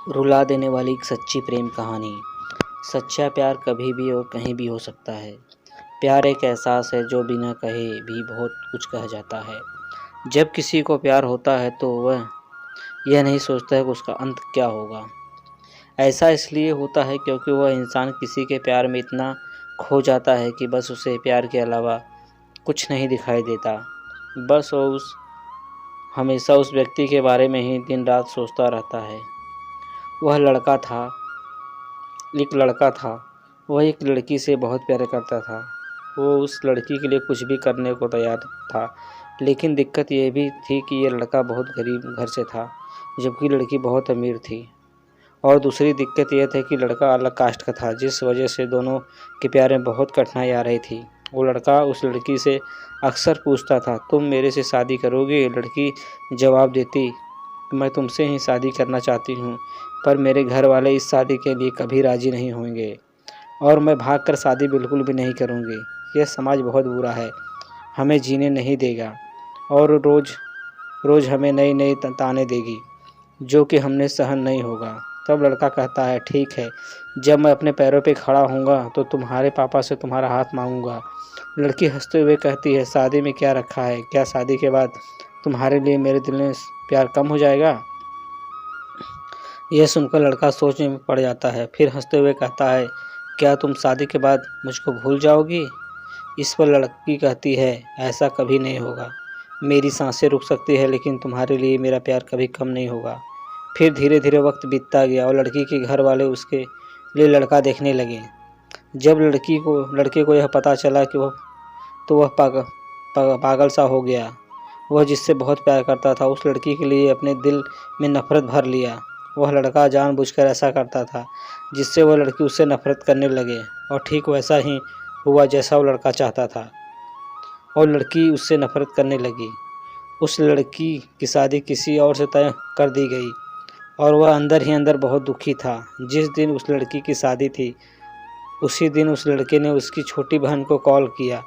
रुला देने वाली एक सच्ची प्रेम कहानी। सच्चा प्यार कभी भी और कहीं भी हो सकता है। प्यार एक एहसास है जो बिना कहे भी बहुत कुछ कह जाता है। जब किसी को प्यार होता है तो वह यह नहीं सोचता है कि उसका अंत क्या होगा। ऐसा इसलिए होता है क्योंकि वह इंसान किसी के प्यार में इतना खो जाता है कि बस उसे प्यार के अलावा कुछ नहीं दिखाई देता। बस वो हमेशा उस व्यक्ति के बारे में ही दिन रात सोचता रहता है। वह एक लड़का था। वह एक लड़की से बहुत प्यार करता था। वो उस लड़की के लिए कुछ भी करने को तैयार था, लेकिन दिक्कत यह भी थी कि ये लड़का बहुत गरीब घर से था, जबकि लड़की बहुत अमीर थी। और दूसरी दिक्कत यह थी कि लड़का अलग कास्ट का था, जिस वजह से दोनों के प्यार में बहुत कठिनाई आ रही थी। वो लड़का उस लड़की से अक्सर पूछता था, तुम मेरे से शादी करोगे? लड़की जवाब देती, मैं तुमसे ही शादी करना चाहती हूँ, पर मेरे घर वाले इस शादी के लिए कभी राज़ी नहीं होंगे और मैं भागकर शादी बिल्कुल भी नहीं करूँगी। यह समाज बहुत बुरा है, हमें जीने नहीं देगा और रोज़ हमें नई नई ताने देगी, जो कि हमने सहन नहीं होगा। तब लड़का कहता है, ठीक है, जब मैं अपने पैरों पे खड़ा होऊंगा तो तुम्हारे पापा से तुम्हारा हाथ मांगूंगा। लड़की हंसते हुए कहती है, शादी में क्या रखा है? क्या शादी के बाद तुम्हारे लिए मेरे दिल में प्यार कम हो जाएगा? यह सुनकर लड़का सोच में पड़ जाता है। फिर हंसते हुए कहता है, क्या तुम शादी के बाद मुझको भूल जाओगी? इस पर लड़की कहती है, ऐसा कभी नहीं होगा। मेरी सांसें रुक सकती है, लेकिन तुम्हारे लिए मेरा प्यार कभी कम नहीं होगा। फिर धीरे धीरे वक्त बीतता गया और लड़की के घर वाले उसके लिए लड़का देखने लगे। जब लड़के को यह पता चला कि वह पागल सा हो गया। वह जिससे बहुत प्यार करता था, उस लड़की के लिए अपने दिल में नफरत भर लिया। वह लड़का जानबूझकर ऐसा करता था जिससे वह लड़की उससे नफरत करने लगे, और ठीक वैसा ही हुआ जैसा वो लड़का चाहता था, और लड़की उससे नफरत करने लगी। उस लड़की की शादी किसी और से तय कर दी गई और वह अंदर ही अंदर बहुत दुखी था। जिस दिन उस लड़की की शादी थी, उसी दिन उस लड़के ने उसकी छोटी बहन को कॉल किया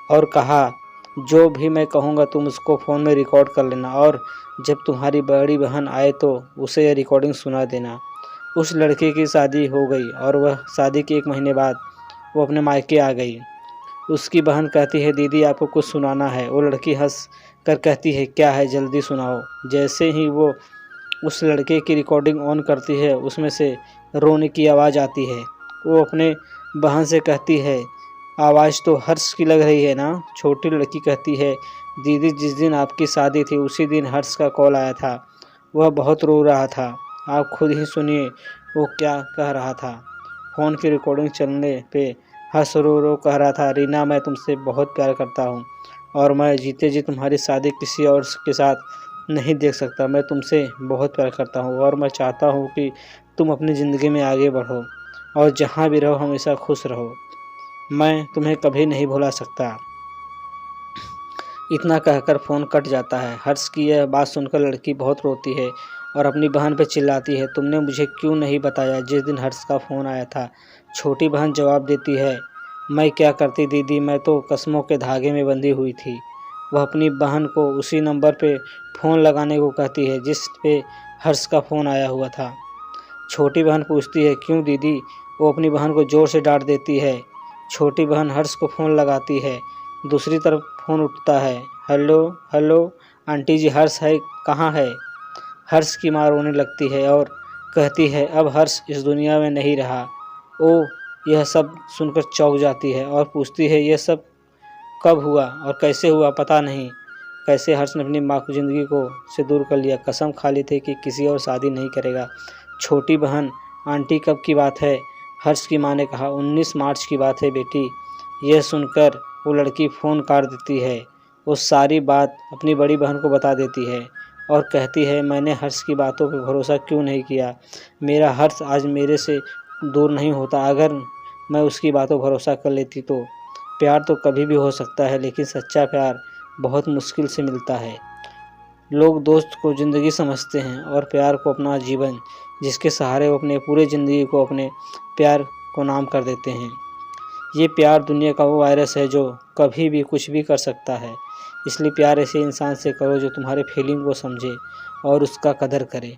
और कहा, जो भी मैं कहूँगा तुम उसको फ़ोन में रिकॉर्ड कर लेना और जब तुम्हारी बड़ी बहन आए तो उसे यह रिकॉर्डिंग सुना देना। उस लड़के की शादी हो गई और वह शादी के 1 महीने बाद वो अपने मायके आ गई। उसकी बहन कहती है, दीदी आपको कुछ सुनाना है। वो लड़की हंस कर कहती है, क्या है, जल्दी सुनाओ। जैसे ही वो उस लड़के की रिकॉर्डिंग ऑन करती है, उसमें से रोने की आवाज़ आती है। वो अपने बहन से कहती है, आवाज़ तो हर्ष की लग रही है ना? छोटी लड़की कहती है, दीदी जिस दिन आपकी शादी थी उसी दिन हर्ष का कॉल आया था। वह बहुत रो रहा था, आप खुद ही सुनिए वो क्या कह रहा था। फ़ोन की रिकॉर्डिंग चलने पे हर्ष रो रो कह रहा था, रीना मैं तुमसे बहुत प्यार करता हूँ और मैं जीते जी तुम्हारी शादी किसी और के साथ नहीं देख सकता। मैं तुमसे बहुत प्यार करता हूँ और मैं चाहता हूँ कि तुम अपनी ज़िंदगी में आगे बढ़ो और जहाँ भी रहो हमेशा खुश रहो। मैं तुम्हें कभी नहीं भुला सकता। इतना कहकर फ़ोन कट जाता है। हर्ष की यह बात सुनकर लड़की बहुत रोती है और अपनी बहन पर चिल्लाती है, तुमने मुझे क्यों नहीं बताया जिस दिन हर्ष का फ़ोन आया था? छोटी बहन जवाब देती है, मैं क्या करती दीदी, मैं तो कसमों के धागे में बंधी हुई थी। वह अपनी बहन को उसी नंबर पे फ़ोन लगाने को कहती है जिस पे हर्ष का फ़ोन आया हुआ था। छोटी बहन पूछती है, क्यों दीदी? वो अपनी बहन को ज़ोर से डांट देती है। छोटी बहन हर्ष को फ़ोन लगाती है। दूसरी तरफ फ़ोन उठता है। हेलो हेलो आंटी जी, हर्ष है, कहाँ है? हर्ष की माँ रोने लगती है और कहती है, अब हर्ष इस दुनिया में नहीं रहा। ओ, यह सब सुनकर चौंक जाती है और पूछती है, यह सब कब हुआ और कैसे हुआ? पता नहीं कैसे हर्ष ने अपनी माँ को ज़िंदगी को से दूर कर लिया। कसम खा ली थी कि किसी और शादी नहीं करेगा। छोटी बहन, आंटी कब की बात है? हर्ष की माँ ने कहा, 19 मार्च की बात है बेटी। यह सुनकर वो लड़की फ़ोन काट देती है। वो सारी बात अपनी बड़ी बहन को बता देती है और कहती है, मैंने हर्ष की बातों पर भरोसा क्यों नहीं किया? मेरा हर्ष आज मेरे से दूर नहीं होता अगर मैं उसकी बातों पर भरोसा कर लेती तो। प्यार तो कभी भी हो सकता है, लेकिन सच्चा प्यार बहुत मुश्किल से मिलता है। लोग दोस्त को ज़िंदगी समझते हैं और प्यार को अपना जीवन, जिसके सहारे वो अपने पूरे ज़िंदगी को अपने प्यार को नाम कर देते हैं। ये प्यार दुनिया का वो वायरस है जो कभी भी कुछ भी कर सकता है। इसलिए प्यार ऐसे इंसान से करो जो तुम्हारे फीलिंग को समझे और उसका कदर करे।